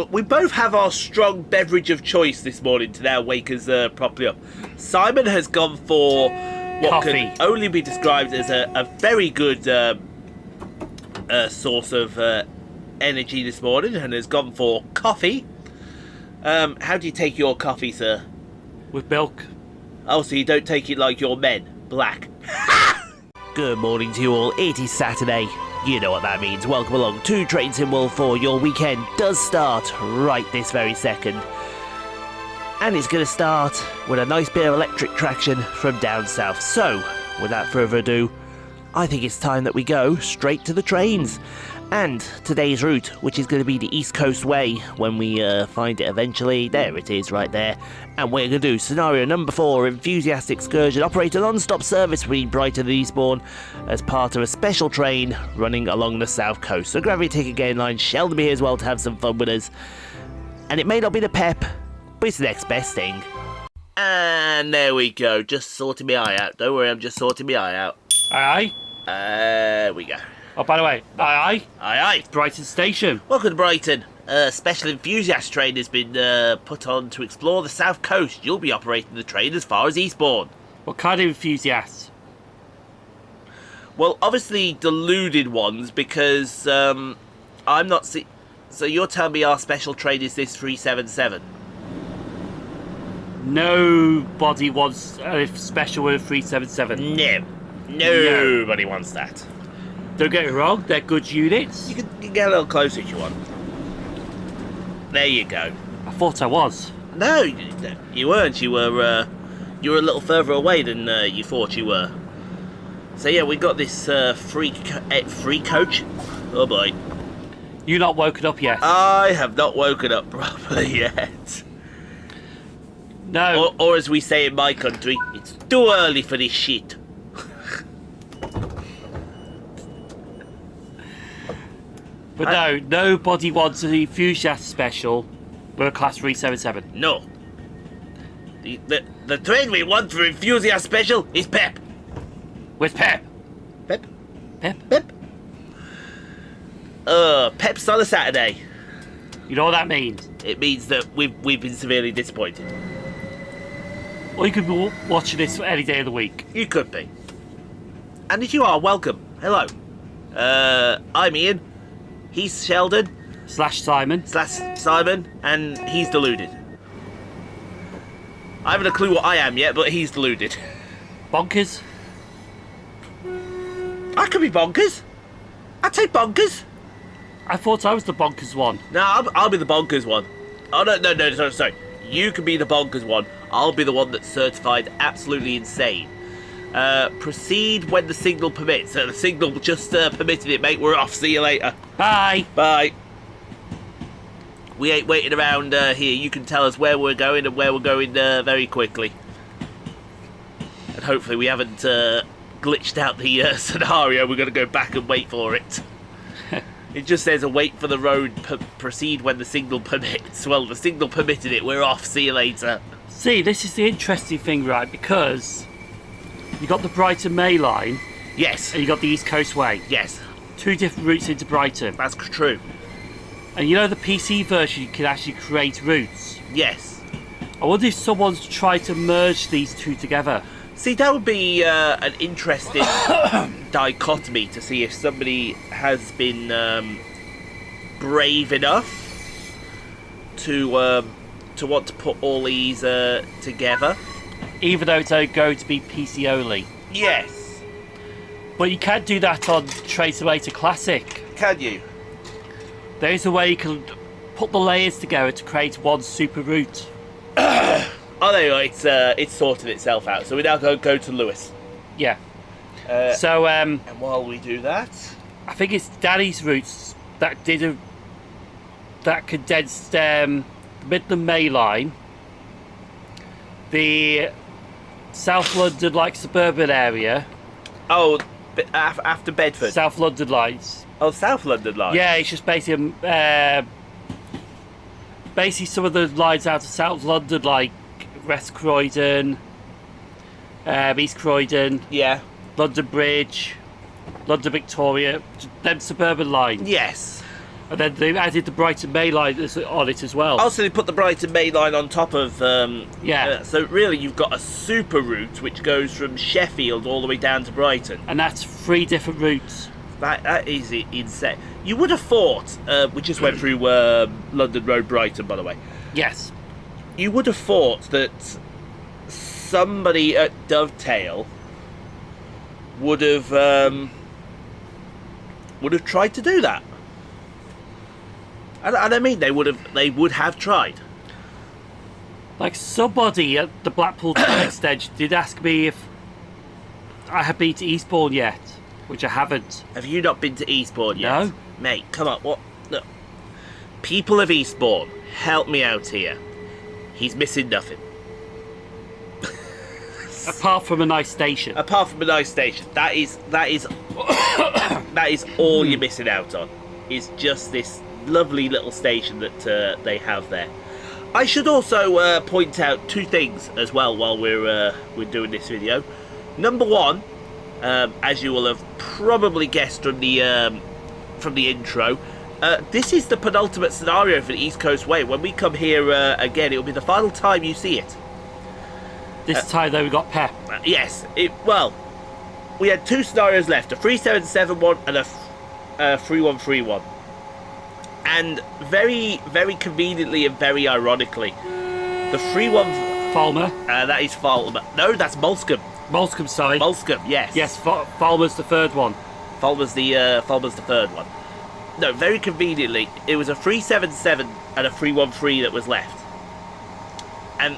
We both have our strong beverage of choice this morning to now wake us properly up. Simon has gone for what Coffee. can only be described as a very good source of energy this morning, and has gone for coffee. How do you take your coffee, sir? With milk. Oh, so you don't take it like your men, black. Good morning to you all. It is Saturday. You know what that means. Welcome along to Train Sim World 4. Your weekend does start right this very second. And it's going to start with a nice bit of electric traction from down south. So, without further ado, I think it's time that we go straight to the trains. And today's route, which is going to be the East Coastway, when we find it eventually. There it is, right there. And we're going to do scenario number 4, Enthusiast Excursion, operate a non-stop service between Brighton and Eastbourne as part of a special train running along the south coast. So grab your ticket, get in line, Sheldon be here as well to have some fun with us. And it may not be the pep, but it's the next best thing. And there we go, just sorting my eye out. Don't worry, I'm just sorting my eye out. Aye. There we go. Oh, by the way, aye. Aye, aye. Brighton Station. Welcome to Brighton. A special enthusiast train has been put on to explore the south coast. You'll be operating the train as far as Eastbourne. What kind of enthusiasts? Well, obviously deluded ones, because I'm not... So you're telling me our special train is this 377? Nobody wants a special with a 377. No. Nobody wants that. Don't get me wrong, they're good units. You can get a little closer if you want. There you go. I thought I was. No, you weren't. You were a little further away than you thought you were. So yeah, we got this free coach. Oh boy. You not woken up yet? I have not woken up properly yet. No. Or as we say in my country, it's too early for this shit. But no, nobody wants an enthusiast special with a class 377. No. The train we want for enthusiast special is Pep. With Pep. Pep? Pep. Pep? Pep's on a Saturday. You know what that means? It means that we've been severely disappointed. Or you could be watching this any day of the week. You could be. And if you are, welcome. Hello. I'm Ian. He's Sheldon. /Simon. /Simon. And he's deluded. I haven't a clue what I am yet, but he's deluded. Bonkers. I could be bonkers. I'd take bonkers. I thought I was the bonkers one. No, I'll be the bonkers one. Oh, no, sorry. You can be the bonkers one. I'll be the one that's certified absolutely insane. Proceed when the signal permits. The signal just permitted it, mate. We're off. See you later. Bye. Bye. We ain't waiting around here. You can tell us where we're going and where we're going very quickly. And hopefully we haven't glitched out the scenario. We're going to go back and wait for it. It just says await for the road, proceed when the signal permits. Well, the signal permitted it. We're off. See you later. See, this is the interesting thing, right? Because you got the Brighton May line. Yes. And you got the East Coastway. Yes. 2 different routes into Brighton. That's true. And you know the PC version, you can actually create routes. Yes. I wonder if someone's tried to merge these two together. See, that would be an interesting dichotomy to see if somebody has been brave enough to want to put all these together. Even though it's only going to be PC only. Yes. But you can't do that on Train Simulator Classic. Can you? There is a way you can put the layers together to create one super route. Oh, there you go. It's sorted itself out. So we now go to Lewis. Yeah. And while we do that, I think it's Danny's routes that that condensed Midland May line, the South London suburban area. Oh, after Bedford. South London lines. Oh, South London line. Yeah, it's just basically some of the lines out of South London, like West Croydon, East Croydon. Yeah. London Bridge, London Victoria, them suburban lines. Yes. And then they added the Brighton Main Line on it as well. Also, they put the Brighton Main Line on top of... Yeah. So really, you've got a super route which goes from Sheffield all the way down to Brighton. And that's 3 different routes. That is insane. You would have thought... we just went through London Road, Brighton, by the way. Yes. You would have thought that somebody at Dovetail would have tried to do that. And I mean, they would have tried. Like, somebody at the Blackpool Extension did ask me if I had been to Eastbourne yet, which I haven't. Have you not been to Eastbourne yet? No. Mate, come on, what? Look. People of Eastbourne, help me out here. He's missing nothing. Apart from a nice station. Apart from a nice station. That is that is all you're missing out on. Is just this lovely little station that they have there. I should also point out 2 things as well while we're doing this video. Number 1, as you will have probably guessed from the intro, this is the penultimate scenario for the East Coast Way. When we come here again, it will be the final time you see it. This time though, we got Pep. Yes. Well, we had 2 scenarios left: a 3771 and a 3131. And very, very conveniently and very ironically, the 31... Falmer. That is Falmer. No, that's Molscombe. Molscombe, sorry. Molscombe, yes. Yes, Falmer's the 3rd one. Falmer's the 3rd one. No, very conveniently, it was a 377 and a 313 that was left. And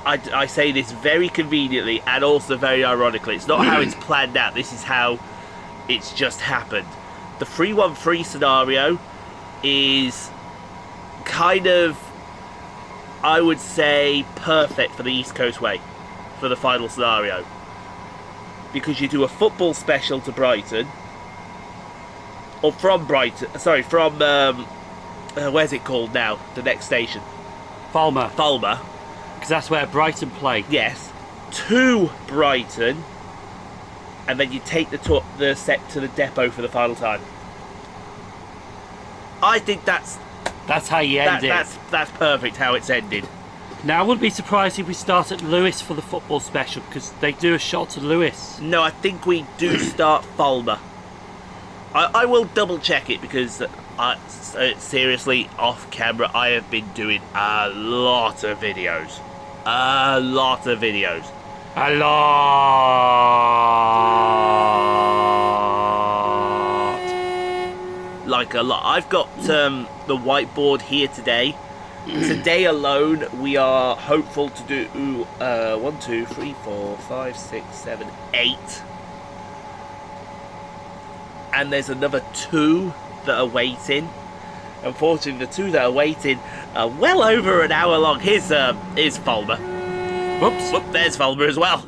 I say this very conveniently and also very ironically. It's not how it's planned out. This is how it's just happened. The 313 scenario is kind of, I would say, perfect for the East Coast Way for the final scenario, because you do a football special to Brighton, or from Brighton, sorry, from where's it called now, the next station? Falmer, because that's where Brighton play. Yes, to Brighton, and then you take the set to the depot for the final time. I think that's how you end it. That's perfect how it's ended. Now, I wouldn't be surprised if we start at Lewis for the football special, because they do a shot to Lewis. No, I think we do start Falmer. I will double check it, because seriously, off camera, I have been doing a lot of videos. A lot. Like a lot. I've got the whiteboard here today. Today alone, we are hopeful to do 1, 2, 3, 4, 5, 6, 7, 8. And there's another 2 that are waiting. Unfortunately, the 2 that are waiting are well over an hour long. Here's Falmer. Whoops. Whoop, there's Falmer as well.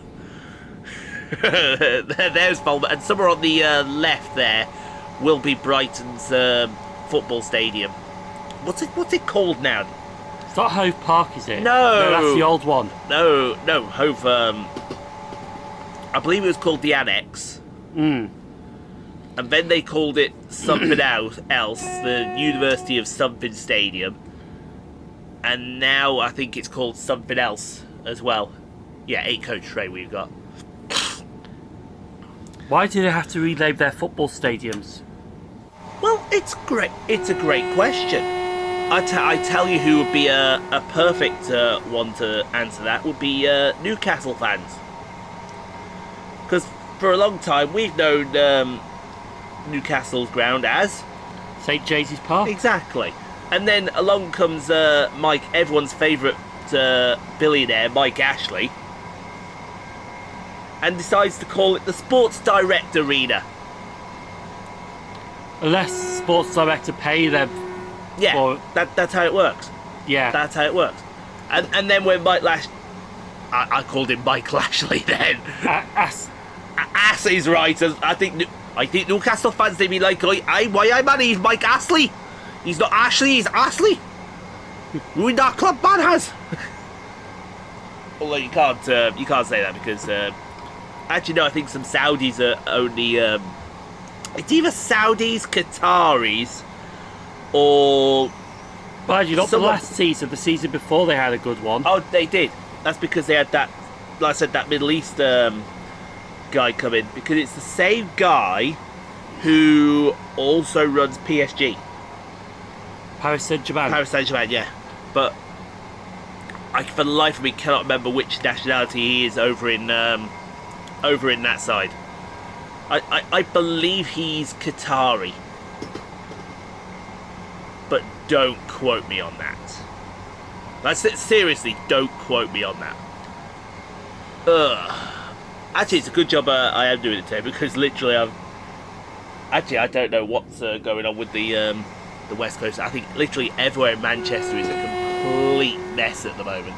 There's Falmer. And somewhere on the left there will be Brighton's football stadium. What's it called now? It's not Hove Park, is it? No, that's the old one. No, Hove. I believe it was called the Annex. And then they called it something else, the University of Something Stadium. And now I think it's called something else as well. Yeah, 8 coach train we've got. Why do they have to rename their football stadiums? Well, it's great. It's a great question. I tell you who would be a perfect one to answer that would be Newcastle fans. Because for a long time we've known Newcastle's ground as St James's Park. Exactly. And then along comes Mike, everyone's favourite billionaire, Mike Ashley, and decides to call it the Sports Direct Arena. Unless Sports Director pay them. Yeah, that's how it works. Yeah. That's how it works. And then when Mike Lash... I called him Mike Lashley then. Ass is right. I think Newcastle fans, they be like, why man, he's Mike Astley. He's not Ashley, he's Astley. Ruined our club, man has. Although you can't say that because... actually, no, I think some Saudis are only... it's either Saudis, Qataris, or... Mind you, not Someone- the last season. The season before they had a good one. Oh, they did. That's because they had that, like I said, that Middle East guy come in. Because it's the same guy who also runs PSG. Paris Saint-Germain. Paris Saint-Germain, yeah. But I, for the life of me, cannot remember which nationality he is over in that side. I believe he's Qatari. But don't quote me on that. That's it, seriously, don't quote me on that. Actually, it's a good job I am doing it today, because literally I don't know what's going on with the West Coast. I think literally everywhere in Manchester is a complete mess at the moment.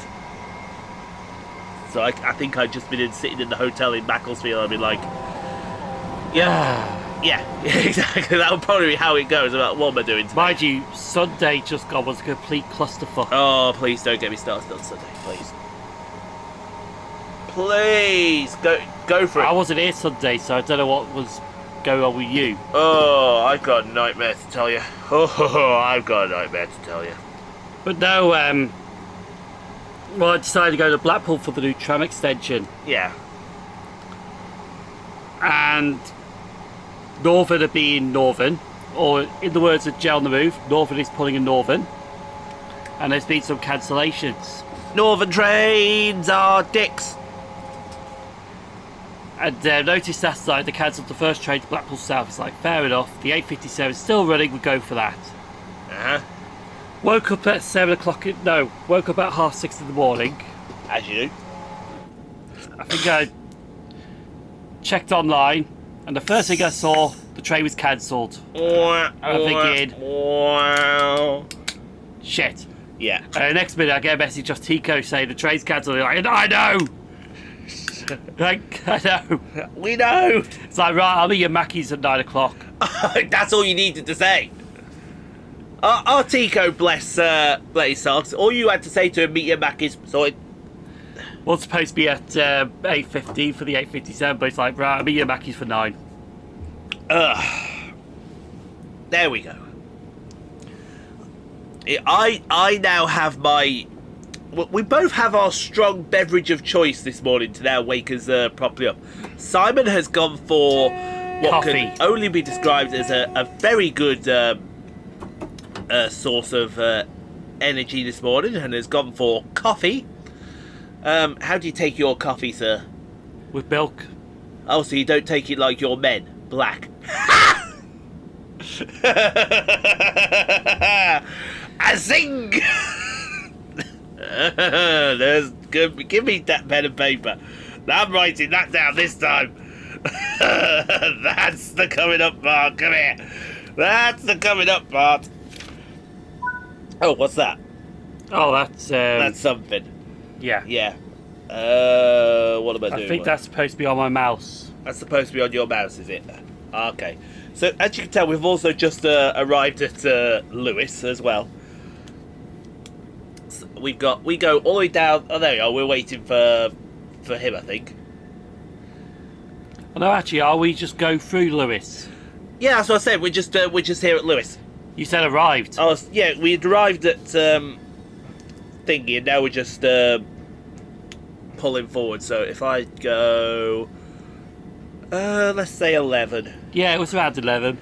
So I think I've just been sitting in the hotel in Macclesfield. I've been like, yeah, exactly. That would probably be how it goes. About what am I doing today? Mind you, Sunday just gone was a complete clusterfuck. Oh, please don't get me started on Sunday, please. Please go for it. I wasn't here Sunday, so I don't know what was going on with you. Oh, I've got a nightmare to tell you. Oh, I've got a nightmare to tell you. But no, well, I decided to go to Blackpool for the new tram extension. Yeah. And Northern are being Northern, or in the words of Jell on the Move, Northern is pulling a Northern. And there's been some cancellations. Northern trains are dicks. And noticed last night they cancelled the first train to Blackpool South. It's like, fair enough, the 8:57 is still running, we'll go for that. Uh-huh. Woke up at 7 o'clock, woke up at 6:30 in the morning. As you do. I think I checked online, and the first thing I saw, the train was cancelled. And I'm thinking, wow. shit. Yeah. And the next minute I get a message off Tico saying the train's cancelled. Like, I know! Like, I know. We know. It's like, right, I'll meet you at Mackey's at 9 o'clock. That's all you needed to say. Our Tico, bless his socks. All you had to say to him, meet your Mackies. So it... Well, it's supposed to be at 8:15 for the 8:57, but it's like, right, I'll meet you at Mackey's for 9. There we go. I now have my... We both have our strong beverage of choice this morning to now wake us properly up. Simon has gone for what Coffee. can only be described as a very good source of energy this morning, and has gone for coffee. How do you take your coffee, sir? With milk. Oh, so you don't take it like your men, black. I sing. Give me that pen and paper. I'm writing that down this time. That's the coming up part. Come here. That's the coming up part. Oh, what's that? Oh, that's something. yeah. Yeah. What am I doing? I think that's supposed to be on my mouse. That's supposed to be on your mouse, is it? Okay. So, as you can tell, we've also just arrived at Lewis as well. So we go all the way down. Oh, there we are. We're waiting for him, I think. Oh, no, actually, are we just go through Lewis? Yeah, that's what I said. We're just here at Lewis. You said arrived. Oh, yeah, we had arrived at thingy, and now we're just pulling forward. So if I go, let's say 11. Yeah, it was around 11.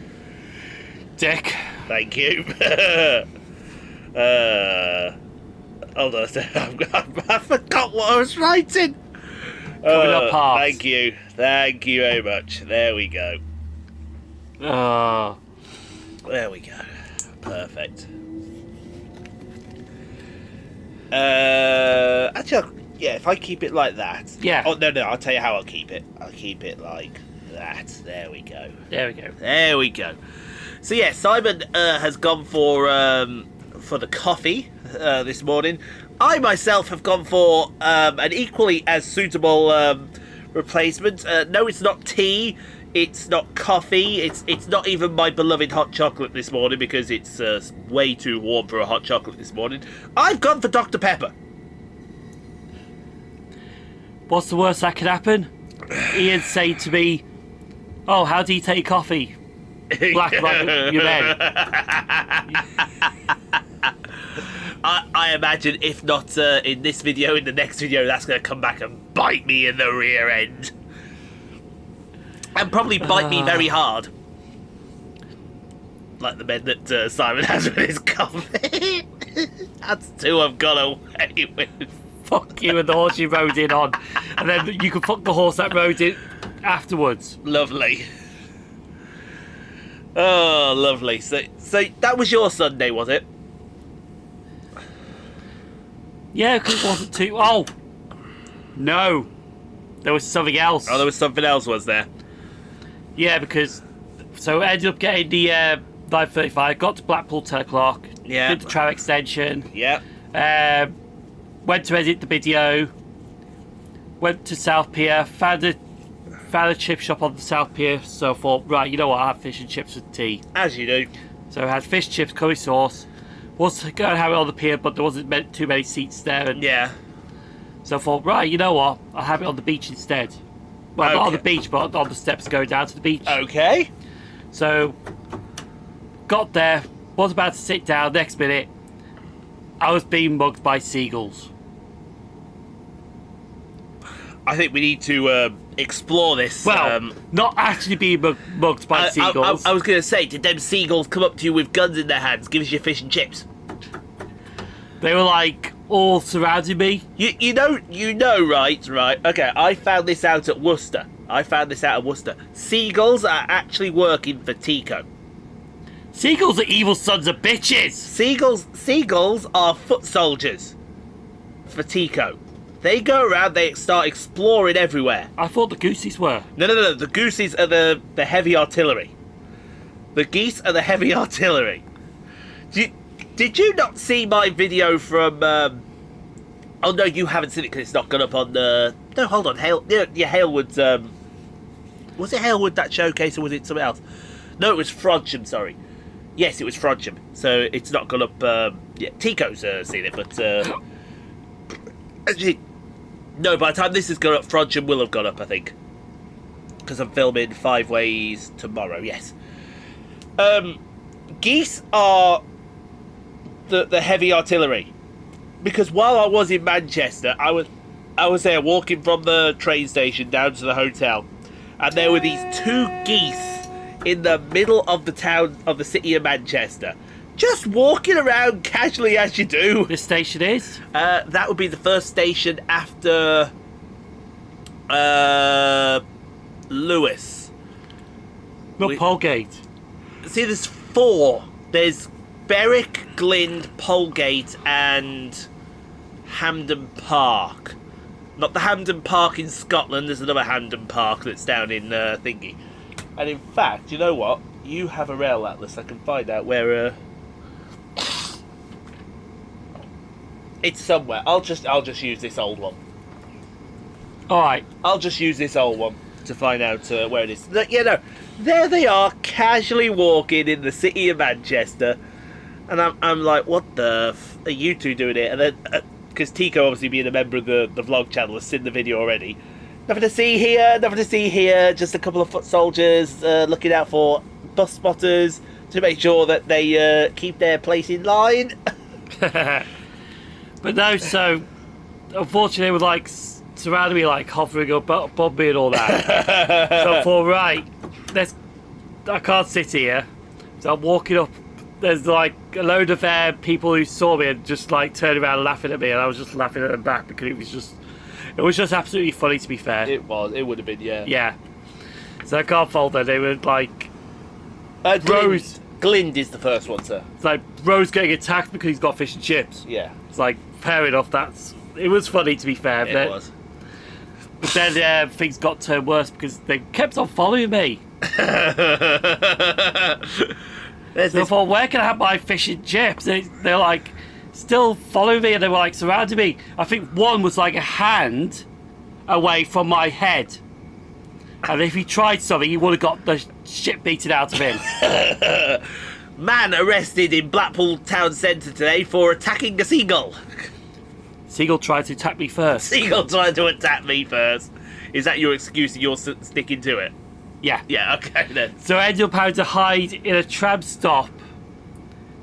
Dick. Thank you. Hold on a second. I forgot what I was writing. Coming up half. Thank you. Thank you very much. There we go. Oh. There we go. Perfect. Actually, yeah, if I keep it like that. Yeah. Oh, no, I'll tell you how I'll keep it. I'll keep it like that. There we go. There we go. There we go. So yeah, Simon has gone for the coffee this morning. I myself have gone for an equally as suitable replacement. No, it's not tea. It's not coffee. It's not even my beloved hot chocolate this morning, because it's way too warm for a hot chocolate this morning. I've gone for Dr. Pepper. What's the worst that could happen? Ian saying to me, "Oh, how do you take coffee?" black like your men. I imagine if not in this video, in the next video, that's going to come back and bite me in the rear end. And probably bite me very hard. Like the men that Simon has with his coffee. That's two I've got away with. Fuck you and the horse you rode in on. And then you can fuck the horse that rode in afterwards. Lovely. Oh, lovely. So that was your Sunday, was it? Yeah, because it wasn't too... Oh! No. There was something else. Oh, there was something else, was there? Yeah, because... So I ended up getting the 9:35, got to Blackpool 10 o'clock. Yeah. Did the tram extension. Yeah. Went to edit the video. Went to South Pier. Found a chip shop on the South Pier. So I thought, right, you know what, I'll have fish and chips with tea. As you do. So I had fish, chips, curry sauce. Was going to have it on the pier, but there wasn't too many seats there. And Yeah. so I thought, right, you know what, I'll have it on the beach instead. Well, not on the beach, but on the steps going down to the beach. Okay. So, got there, was about to sit down, next minute, I was being mugged by seagulls. I think we need to explore this. Well, not actually being mugged by seagulls. I was going to say, did them seagulls come up to you with guns in their hands, give us your fish and chips? They were like all surrounding me. You know, right? Okay, I found this out at Worcester. Seagulls are actually working for Tico. Seagulls are evil sons of bitches. Seagulls are foot soldiers for Tico. They go around, they start exploring everywhere. I thought the goosies were. No. The goosies are the heavy artillery. The geese are the heavy artillery. Did you not see my video from... Oh, no, you haven't seen it because it's not gone up on the... No, hold on. Halewood's... Was it Halewood, that showcase, or was it something else? No, it was Frodsham, sorry. Yes, it was Frodsham. So it's not gone up... yeah, Tico's seen it, but... actually, no, by the time this has gone up, Frodsham will have gone up, I think. Because I'm filming 5 Ways tomorrow, yes. Geese are the heavy artillery. Because while I was in Manchester, I was there walking from the train station down to the hotel, and there were these 2 geese in the middle of the town of the city of Manchester, just walking around casually as you do. This station is? That would be the first station after Lewis. Not Polegate. See, there's 4. There's Berwick, Glynde, Polegate, and Hampden Park. Not the Hampden Park in Scotland, there's another Hampden Park that's down in Thingy. And in fact, you know what? You have a rail atlas, I can find out where... It's somewhere. I'll just use this old one. Alright. I'll just use this old one to find out where it is. You know, there they are, casually walking in the city of Manchester. And I'm like, what the are you two doing here? And then, because Tico, obviously being a member of the vlog channel, has seen the video already. Nothing to see here, just a couple of foot soldiers looking out for bus spotters to make sure that they keep their place in line. But no, so unfortunately they were like surrounding me, like hovering above me and all that. So I thought, right, I can't sit here. So I'm walking up. There's like a load of people who saw me and just like turned around and laughing at me, and I was just laughing at them back because it was just absolutely funny, to be fair. It would have been, yeah. Yeah. So I can't fault them. They were like Rose. Glynde is the first one, sir. It's like Rose getting attacked because he's got fish and chips. Yeah. It's like, fair enough. It was funny, to be fair. It was. But then things got turned worse because they kept on following me. So I thought, where can I have my fish and chips? They're like still following me, and they were like surrounding me. I think one was like a hand away from my head, and if he tried something, he would have got the shit beaten out of him. Man arrested in Blackpool town centre today for attacking a seagull. Seagull tried to attack me first. Seagull tried to attack me first. Is that your excuse and you're sticking to it? Yeah. Yeah, okay then. So I ended up having to hide in a tram stop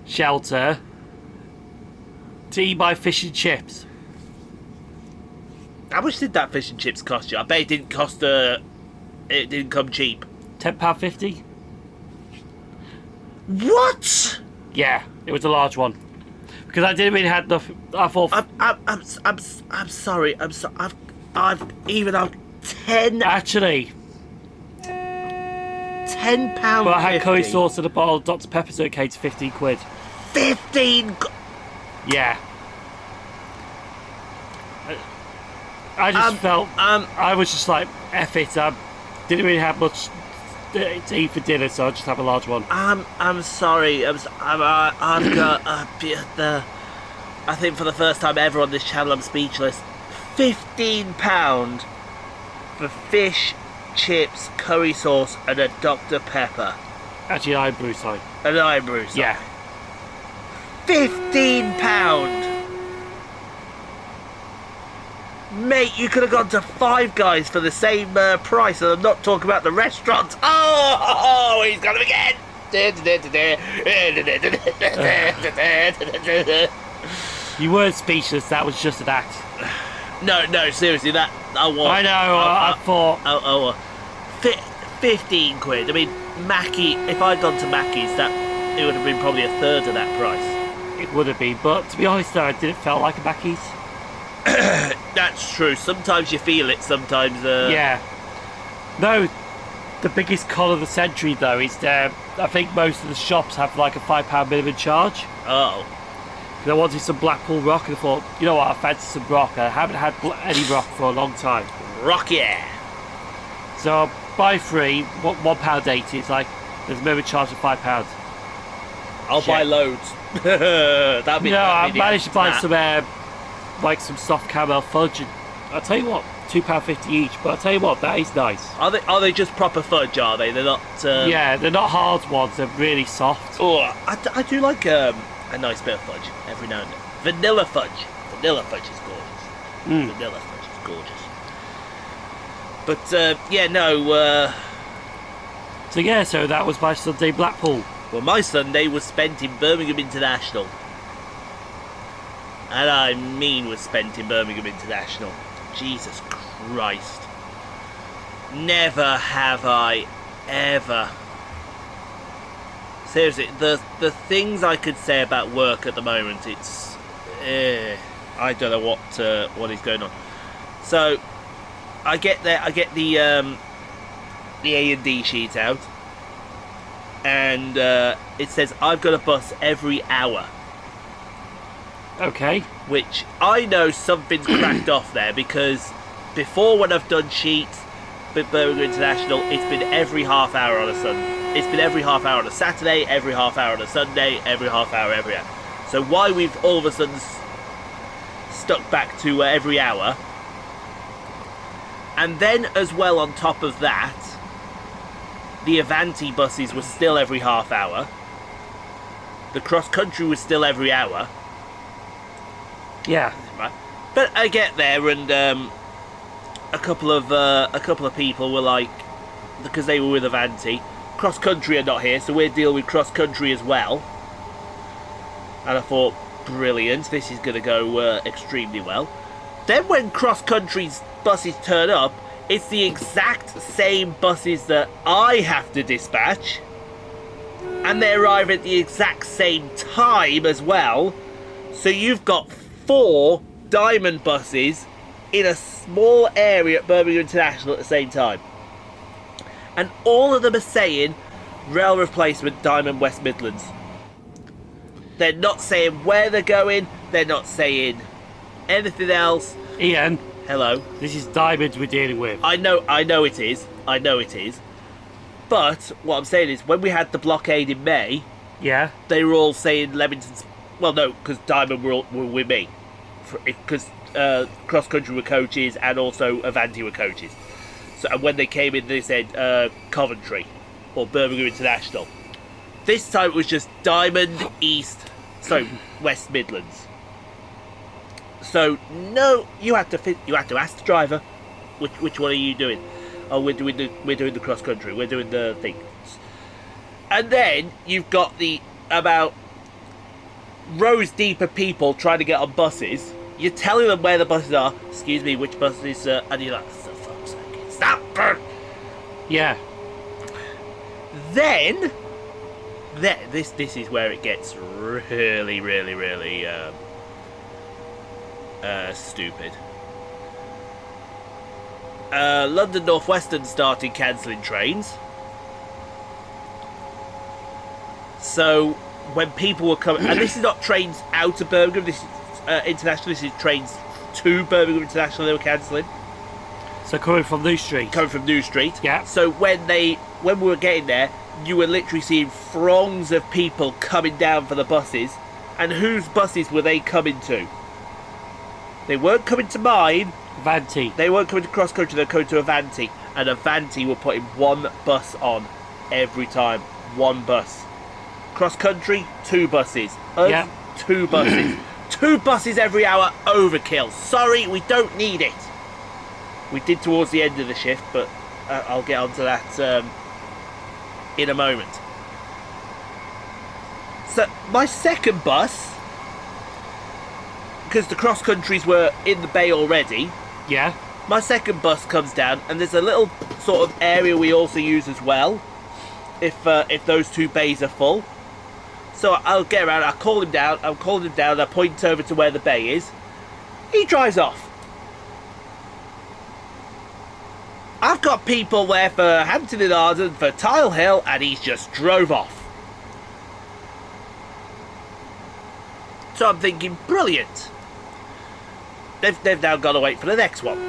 shelter to eat my fish and chips. How much did that fish and chips cost you? I bet it didn't cost it didn't come cheap. £10.50. What? Yeah, it was a large one. Because I didn't really have enough. I thought. I'm sorry. I've even up 10 Actually, £10. but I had curry sauce and a bottle of Dr Pepper, so it came to 15 quid. 15. Yeah. I just felt. I was just like, F it. I didn't really have much to eat for dinner, so I'll just have a large one. I'm sorry. I've got I think for the first time ever on this channel, I'm speechless. £15 for fish, chips, curry sauce, and a Dr Pepper. Actually, I brew, sorry. An iron brew. Sorry. Yeah. £15. Mate, you could have gone to Five Guys for the same price, and I'm not talking about the restaurants. Oh, he's got him again. You weren't speechless, that was just an act. No, seriously, that I want. I know, I thought. 15 quid. I mean, Mackie, if I'd gone to Mackie's, it would have been probably a third of that price. It would have been, but to be honest though, it didn't feel like a Mackey's. That's true. Sometimes you feel it, sometimes... Yeah. No, the biggest con of the century though is I think most of the shops have like a £5 minimum charge. Oh. I wanted some Blackpool rock and I thought, you know what, I fancy some rock. I haven't had any rock for a long time. Rock, yeah. So buy three, £1.80. It's like there's a minimum charge of £5. I'll buy loads. That'd be. No, I the managed to buy nah. some like some soft caramel fudge. And I'll tell you what, £2.50 each. But I'll tell you what, that is nice. Are they just proper fudge? Are they? They're not. Yeah, they're not hard ones. They're really soft. Oh, I do like a nice bit of fudge every now and then. Vanilla fudge. Vanilla fudge is gorgeous. Vanilla fudge is gorgeous. But yeah, no. So that was my Sunday Blackpool. Well, my Sunday was spent in Birmingham International. And I mean was spent in Birmingham International. Jesus Christ. Never have I ever... Seriously, the things I could say about work at the moment, it's... I don't know what is going on. So, I get there, I get the A&D sheet out. And it says I've got a bus every hour. Okay. Which I know something's cracked off there, because before, when I've done sheets with Birmingham International, it's been every half hour on a Sunday. It's been every half hour on a Saturday, every half hour on a Sunday, every half hour every hour. So why we've all of a sudden stuck back to every hour. And then as well, on top of that, the Avanti buses were still every half hour. The cross-country was still every hour. Yeah. Right. But I get there, and a couple of people were like, because they were with Avanti, cross-country are not here, so we're dealing with cross-country as well. And I thought, brilliant, this is going to go extremely well. Then when cross-country's buses turn up, it's the exact same buses that I have to dispatch, and they arrive at the exact same time as well. So you've got 4 Diamond buses in a small area at Birmingham International at the same time. And all of them are saying rail replacement Diamond West Midlands. They're not saying where they're going, they're not saying anything else. Ian. Hello. This is Diamond we're dealing with. I know it is. But what I'm saying is, when we had the blockade in May, Yeah. they were all saying Leamington's... Well, no, because Diamond were with me. Because Cross Country were coaches and also Avanti were coaches. So, and when they came in, they said Coventry or Birmingham International. This time it was just Diamond West Midlands. So no, you have to ask the driver which one are you doing. Oh, we're doing the cross country. We're doing the thing. And then you've got the about rows deep of people trying to get on buses. You're telling them where the buses are. Excuse me, which bus is? And you're like, for fuck's sake, stop! Yeah. Then this is where it gets really, really, really stupid. London North Western started cancelling trains. So when people were coming, and this is not trains out of Birmingham, this is international, this is trains to Birmingham International they were cancelling. So coming from New Street. Coming from New Street. Yeah. So when we were getting there, you were literally seeing throngs of people coming down for the buses. And whose buses were they coming to? They weren't coming to mine. Avanti. They weren't coming to cross country, they were coming to Avanti. And Avanti were putting one bus on every time. One bus. Cross country, 2 buses. Yeah. 2 buses. 2 buses every hour, overkill. Sorry, we don't need it. We did towards the end of the shift, but I'll get onto that in a moment. So, my second bus, because the cross countries were in the bay already, Yeah. my second bus comes down, and there's a little sort of area we also use as well, if those 2 bays are full. So I'll get around, I'll call him down, I point over to where the bay is. He drives off. I've got people there for Hampton in Arden, for Tile Hill, and he's just drove off. So I'm thinking, brilliant. They've now got to wait for the next one.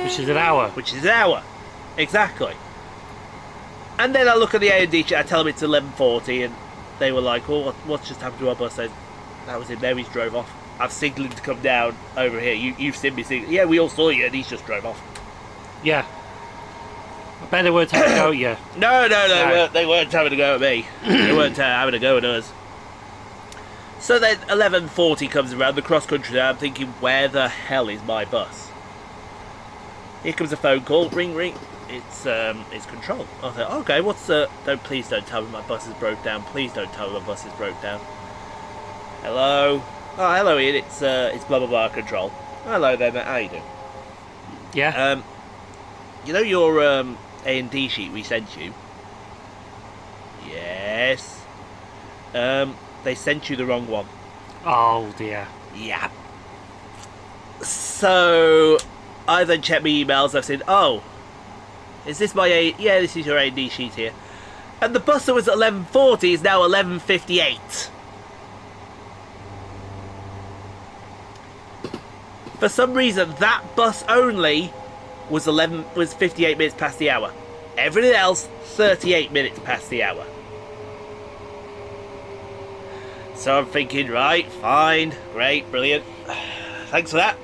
Which is an hour. Which is an hour. Exactly. And then I look at the A&D sheet, I tell them it's 11:40, and they were like, oh, what's just happened to our bus? That was him there, he's drove off. I've signalled him to come down over here. You've seen me signal. Yeah, we all saw you, and he's just drove off. Yeah. I bet they weren't having a go at you. No, they weren't having a go at me. They weren't having a go at us. So then 11:40 comes around, the cross country, and I'm thinking, where the hell is my bus? Here comes a phone call, ring. It's control. I thought, okay, what's please don't tell me my bus is broke down. Please don't tell me my bus is broke down. Hello. Oh, hello Ian, it's blah blah blah control. Hello there, mate, how you doing? Yeah. You know your A&D sheet we sent you? Yes. They sent you the wrong one. Oh dear. Yeah. So I then checked my emails. I've said, oh, is this my yeah, this is your A&D sheet here. And the bus that was at 11:40 is now 11:58. For some reason, that bus only was 58 minutes past the hour. Everything else, 38 minutes past the hour. So I'm thinking, right, fine, great, brilliant. Thanks for that.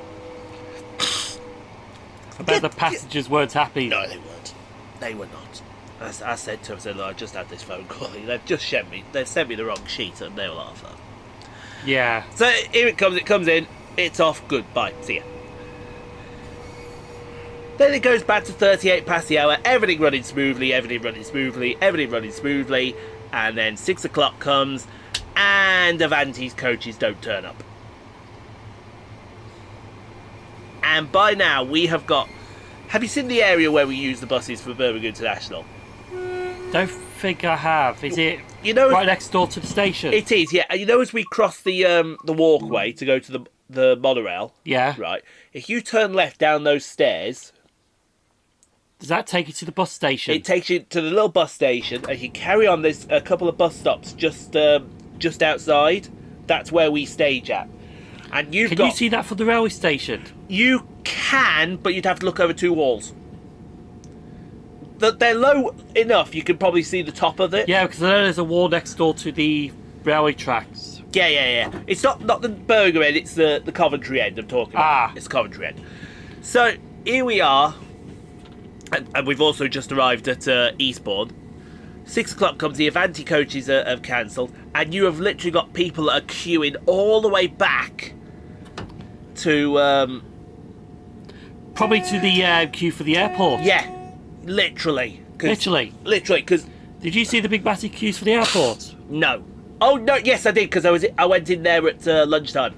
I bet the passengers weren't happy. No, they weren't. They were not. I said to them, I just had this phone call. They've sent me the wrong sheet, and they were laughing. Yeah. So here it comes in, it's off, goodbye, see ya. Then it goes back to 38 past the hour, everything running smoothly, and then 6 o'clock comes, and Avanti's coaches don't turn up. And by now we have got... Have you seen the area where we use the buses for Birmingham International? Don't think I have. Is it right next door to the station? It is, yeah. And you know, as we cross the walkway to go to the monorail? Yeah. Right. If you turn left down those stairs... Does that take you to the bus station? It takes you to the little bus station, and you carry on. There's a couple of bus stops just outside. That's where we stage at. And Can you see that from the railway station? You can, but you'd have to look over 2 walls. They're low enough, you can probably see the top of it. Yeah, because I know there's a wall next door to the railway tracks. Yeah. It's not the Birmingham end, it's the Coventry end I'm talking about. It's Coventry end. So, here we are. And we've also just arrived at Eastbourne. 6 o'clock comes, the Avanti coaches have cancelled, and you have literally got people that are queuing all the way back to... Probably to the queue for the airport. Yeah. Literally. Literally. Literally, because... Did you see the big massive queues for the airport? No. Oh, no, yes, I did, because I went in there at lunchtime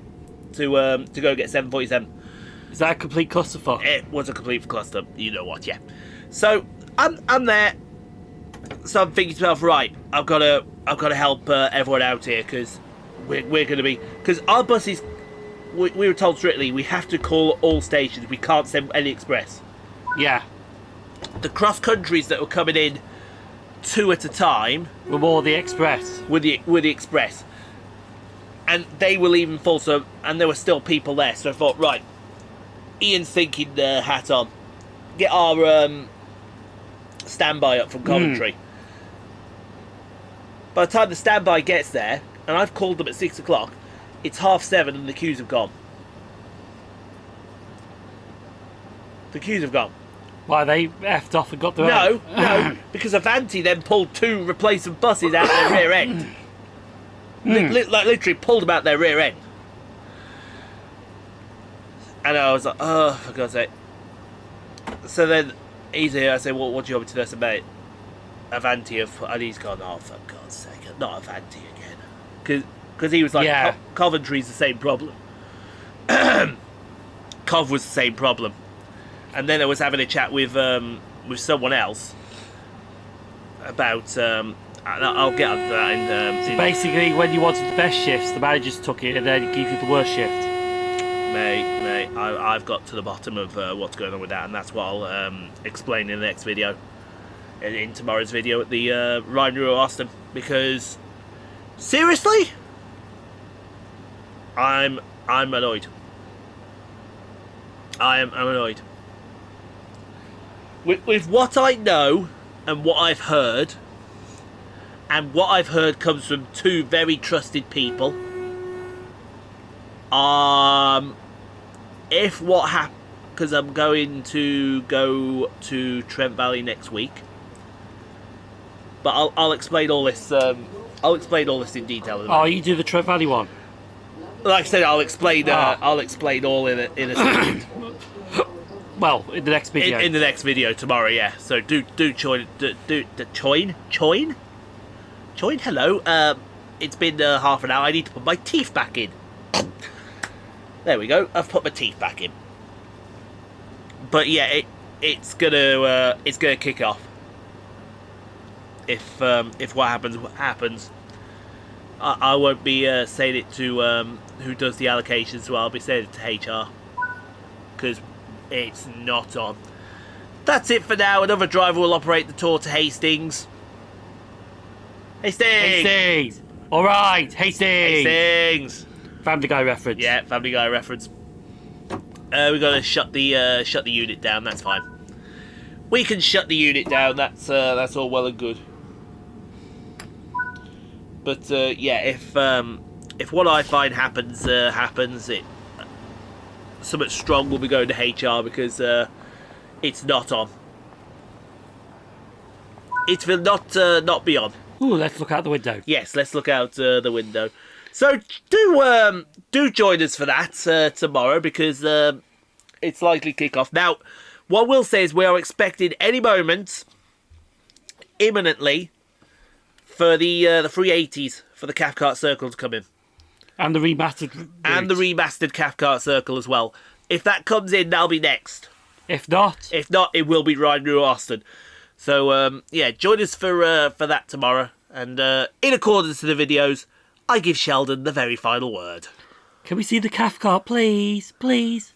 to go get 747. Is that a complete clusterfuck? It was a complete cluster, you know what, yeah. So, I'm there, so I'm thinking to myself, right, I've got to help everyone out here, because we're going to be... Because our buses, we were told strictly, we have to call all stations, we can't send any express. Yeah. The cross-countries that were coming in 2 at a time Were more the express. with the express, and they were leaving full, so, and there were still people there, so I thought, right, Ian's thinking hat on, get our standby up from Coventry. By the time the standby gets there, and I've called them at 6 o'clock, it's 7:30 and the queues have gone. The queues have gone. Why, they effed off and got their No, own? no, because Avanti then pulled 2 replacement buses out their rear end. Like literally pulled them out their rear end. And I was like, oh, for God's sake. So then he's here, I say, well, what do you want me to do? I said, mate, Avanti have... And he's gone, oh, for God's sake, not Avanti again. Because he was like, Yeah. Coventry's the same problem. Cov was the same problem. And then I was having a chat with someone else about... I'll get onto that in... Basically, when you wanted the best shifts, the managers took it and then gave you the worst shift. Mate, I've got to the bottom of what's going on with that, and that's what I'll explain in the next video, in tomorrow's video at the Ryan Ruhr Austin, because seriously, I'm annoyed. I'm annoyed with what I know and what I've heard, and what I've heard comes from 2 very trusted people. If what happens, because I'm going to go to Trent Valley next week, but I'll explain all this. I'll explain all this in detail. Oh, you do the Trent Valley one? Like I said, I'll explain. I'll explain all in a second. Well, in the next video. In the next video tomorrow, yeah. So do join. Join. Hello. It's been half an hour. I need to put my teeth back in. There we go. I've put my teeth back in. But yeah, it's gonna kick off. If what happens, I won't be saying it to who does the allocations. Well, I'll be saying it to HR, because it's not on. That's it for now. Another driver will operate the tour to Hastings. Hastings. All right, Hastings. Family Guy reference. Yeah, Family Guy reference. We got to shut the unit down. That's fine. We can shut the unit down. That's all well and good. But yeah, if what I find happens, something strong will be going to HR, because it's not on. It will not be on. Ooh, let's look out the window. Yes, let's look out the window. So do join us for that tomorrow, because it's likely kick off. Now, what we'll say is we are expecting any moment, imminently, for the 380s for the Cathcart Circle to come in, And the remastered route. and the remastered Cathcart Circle as well. If that comes in, that'll be next. If not, If not, it will be Ryan Ruhr Austin. So yeah, join us for that tomorrow. And in accordance to the videos, I give Sheldon the very final word. can we see the Cathcart, please? Please?